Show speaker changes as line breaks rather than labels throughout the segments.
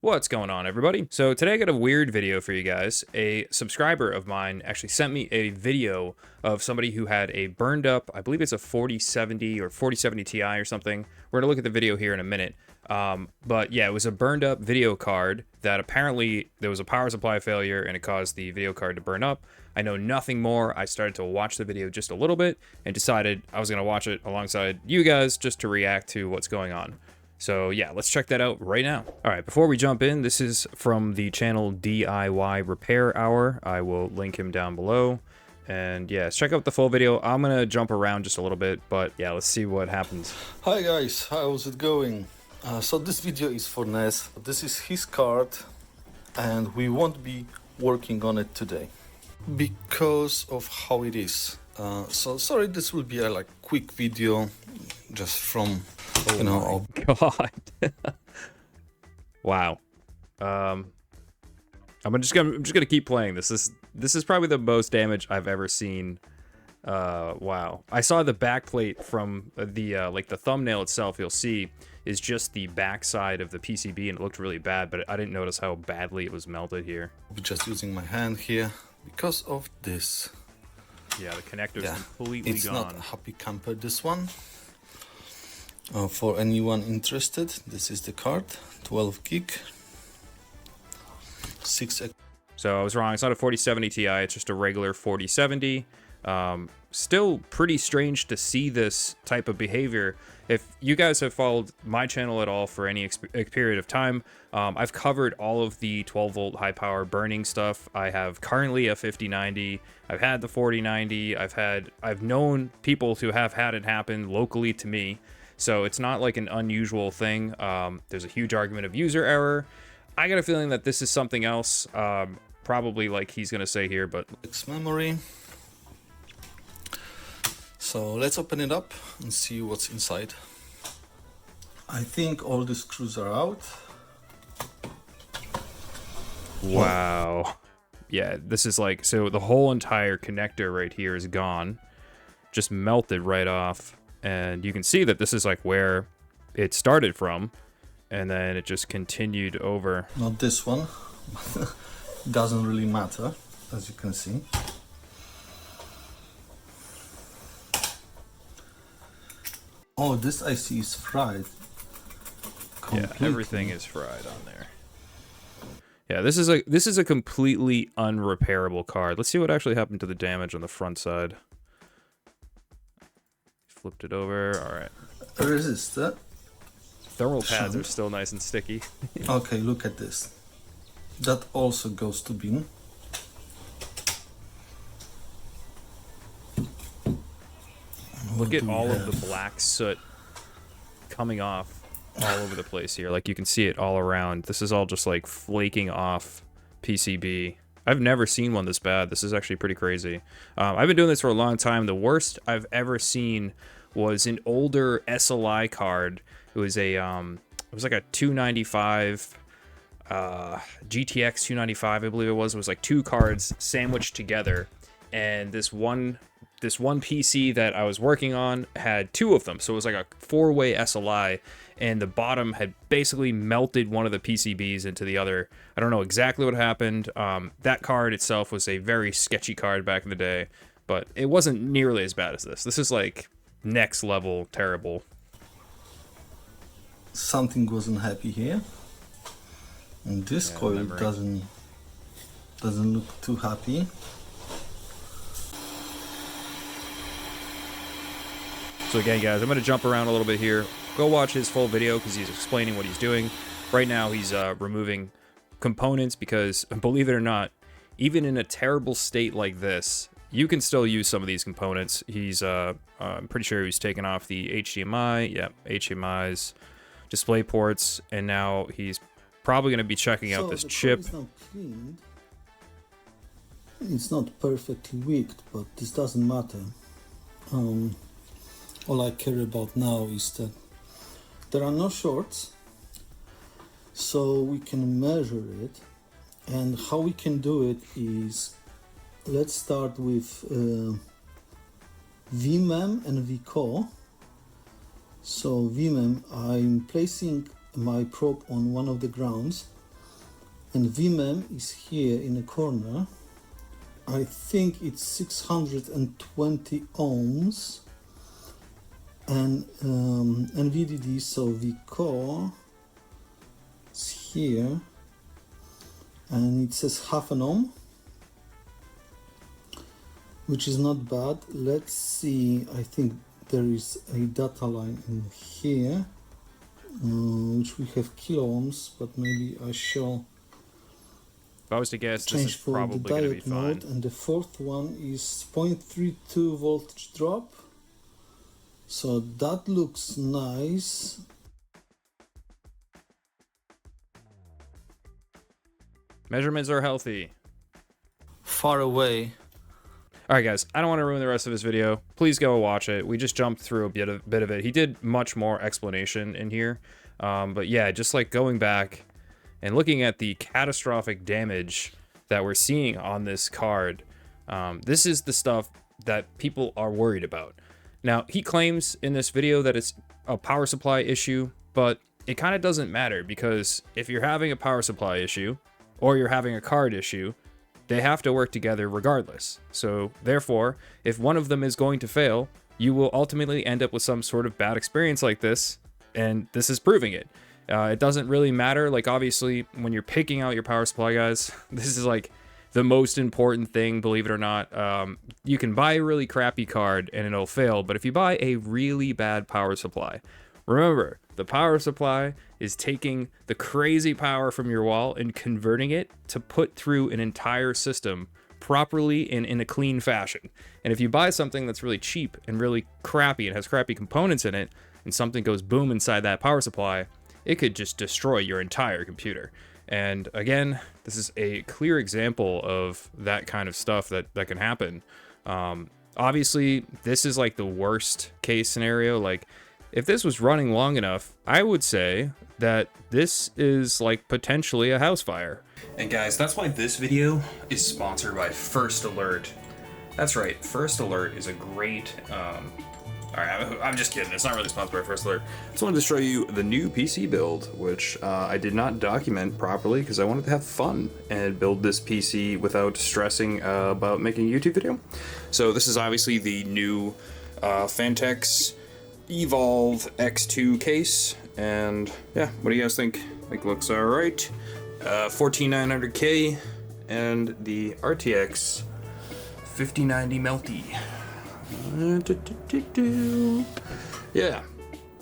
What's going on, everybody? So today I got a weird video for you guys. A subscriber of mine actually sent me a video of somebody who had a burned up, I believe it's a 4070 or 4070 Ti or something. We're gonna look at the video here in a minute. But yeah, it was a burned up video card that apparently there was a power supply failure and it caused the video card to burn up. I know nothing more. I started to watch the video just a little bit and decided I was gonna watch it alongside you guys just to react to what's going on. So yeah, let's check that out right now. All right, before we jump in, this is from the channel DIY Repair Hour. I will link him down below. And yeah, let's check out the full video. I'm gonna jump around just a little bit, but yeah, let's see what happens.
Hi guys, how's it going? So this video is for Ness. This is his card and we won't be working on it today because of how it is. So sorry, this will be a like quick video just from
God. Wow. I'm just gonna keep playing this. This is probably the most damage I've ever seen. Wow. I saw the backplate from the like the thumbnail itself. You'll see is just the backside of the PCB, and it looked really bad. But I didn't notice how badly it was melted here.
I'll be just using my hand here because of this.
Yeah, the connector's completely
it's
gone.
Not a happy camper, this one. For anyone interested, this is the card, 12 gig, 6.
So I was wrong. It's not a 4070 Ti. It's just a regular 4070. Still pretty strange to see this type of behavior. If you guys have followed my channel at all for any period of time, I've covered all of the 12 volt high power burning stuff. I have currently a 5090. I've had the 4090. I've known people who have had it happen locally to me. So it's not like an unusual thing. There's a huge argument of user error. I got a feeling that this is something else, probably like he's gonna say here, but
memory. So let's open it up and see what's inside. I think all the screws are out.
Wow. Yeah, this is like, so the whole entire connector right here is gone. Just melted right off. And you can see that this is like where it started from, and then it just continued over.
Not this one. Doesn't really matter, as you can see. Oh, this IC is fried. Completely.
Yeah, everything is fried on there. Yeah, this is a completely unrepairable card. Let's see what actually happened to the damage on the front side. Flipped it over. All right.
Resistor.
Thermal pads are still nice and sticky.
Okay, look at this. That also goes to bin.
Look at all of the black soot coming off all over the place here. Like you can see it all around. This is all just like flaking off PCB. I've never seen one this bad. This is actually pretty crazy. I've been doing this for a long time. The worst I've ever seen was an older SLI card. It was a it was like a 295 GTX 295, I believe it was. It was like two cards sandwiched together, and this one PC that I was working on had two of them. So it was like a four-way SLI, and the bottom had basically melted one of the PCBs into the other. I don't know exactly what happened. That card itself was a very sketchy card back in the day, but it wasn't nearly as bad as this. This is like next level terrible.
Something wasn't happy here. And this coil doesn't look too happy.
So again, guys, I'm going to jump around a little bit here. Go watch his full video because he's explaining what he's doing. Right now, he's removing components because, believe it or not, even in a terrible state like this, you can still use some of these components. He's, I'm pretty sure he's taken off the HDMI, HDMIs, display ports, and now he's probably going to be checking out this chip.
Is now cleaned. It's not perfectly wicked, but this doesn't matter. All I care about now is that there are no shorts, so we can measure it. And how we can do it is, let's start with VMEM and VCO. So VMEM, I'm placing my probe on one of the grounds and VMEM is here in the corner. I think it's 620 ohms, and NVDD, so VCore is here, and it says half an ohm, which is not bad. Let's see, I think there is a data line in here, which we have kilo ohms, but maybe I shall
If I was to guess, this
change
is
for the
probably going to be
diode mode.
fine.
And the fourth one is 0.32 voltage drop, so that looks nice.
Measurements are healthy.
Far away.
All right, guys, I don't want to ruin the rest of this video. Please go watch it. We just jumped through a bit of it. He did much more explanation in here. But yeah, just like going back and looking at the catastrophic damage that we're seeing on this card, this is the stuff that people are worried about. Now, he claims in this video that it's a power supply issue, but it kind of doesn't matter, because if you're having a power supply issue or you're having a card issue, they have to work together regardless. So therefore, if one of them is going to fail, you will ultimately end up with some sort of bad experience like this, and this is proving it. It doesn't really matter. Like, obviously, when you're picking out your power supply, guys, this is like the most important thing, believe it or not. You can buy a really crappy card and it'll fail, but if you buy a really bad power supply, remember, the power supply is taking the crazy power from your wall and converting it to put through an entire system properly and in a clean fashion. And if you buy something that's really cheap and really crappy and has crappy components in it, and something goes boom inside that power supply, it could just destroy your entire computer. And again, this is a clear example of that kind of stuff that can happen. Obviously, this is like the worst case scenario. Like, if this was running long enough, I would say that this is like potentially a house fire. And guys, that's why this video is sponsored by First Alert. That's right, First Alert is a great, alright, I'm just kidding, it's not really sponsored by First Alert. I just wanted to show you the new PC build, which I did not document properly because I wanted to have fun and build this PC without stressing about making a YouTube video. So this is obviously the new Fantex Evolve X2 case, and yeah, what do you guys think? Like, looks alright. 14900K and the RTX 5090 Melty. Yeah.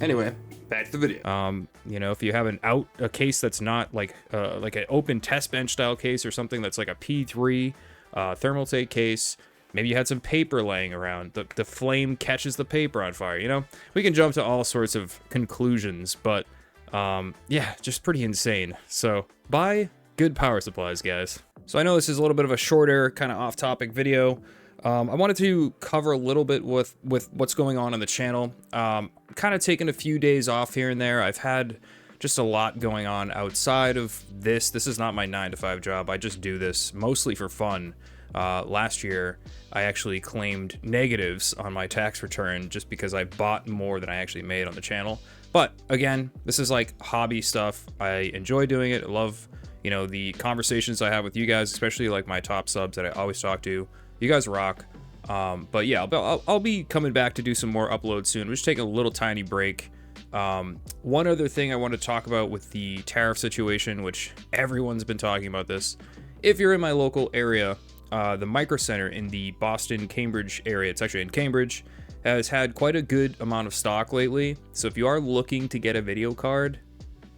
Anyway, back to the video. You know, if you have a case that's not like an open test bench style case, or something that's like a P3 Thermaltake case. Maybe you had some paper laying around. The flame catches the paper on fire, you know? We can jump to all sorts of conclusions, but yeah, just pretty insane. So buy good power supplies, guys. So I know this is a little bit of a shorter, kind of off-topic video. I wanted to cover a little bit with what's going on the channel. Kind of taking a few days off here and there. I've had just a lot going on outside of this. This is not my 9-to-5 job. I just do this mostly for fun. Last year, I actually claimed negatives on my tax return just because I bought more than I actually made on the channel. But again, this is like hobby stuff. I enjoy doing it. I love, you know, the conversations I have with you guys, especially like my top subs that I always talk to. You guys rock. But yeah, I'll be coming back to do some more uploads soon. We're just taking a little tiny break. One other thing I want to talk about with the tariff situation, which everyone's been talking about this. If you're in my local area, the Micro Center in the Boston, Cambridge area, it's actually in Cambridge, has had quite a good amount of stock lately. So if you are looking to get a video card,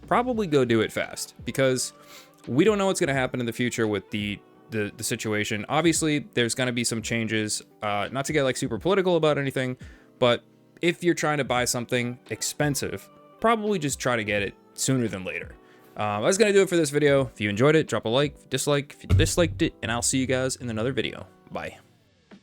probably go do it fast, because we don't know what's going to happen in the future with the situation. Obviously, there's going to be some changes, not to get like super political about anything, but if you're trying to buy something expensive, probably just try to get it sooner than later. That's going to do it for this video. If you enjoyed it, drop a like, dislike if you disliked it, and I'll see you guys in another video. Bye.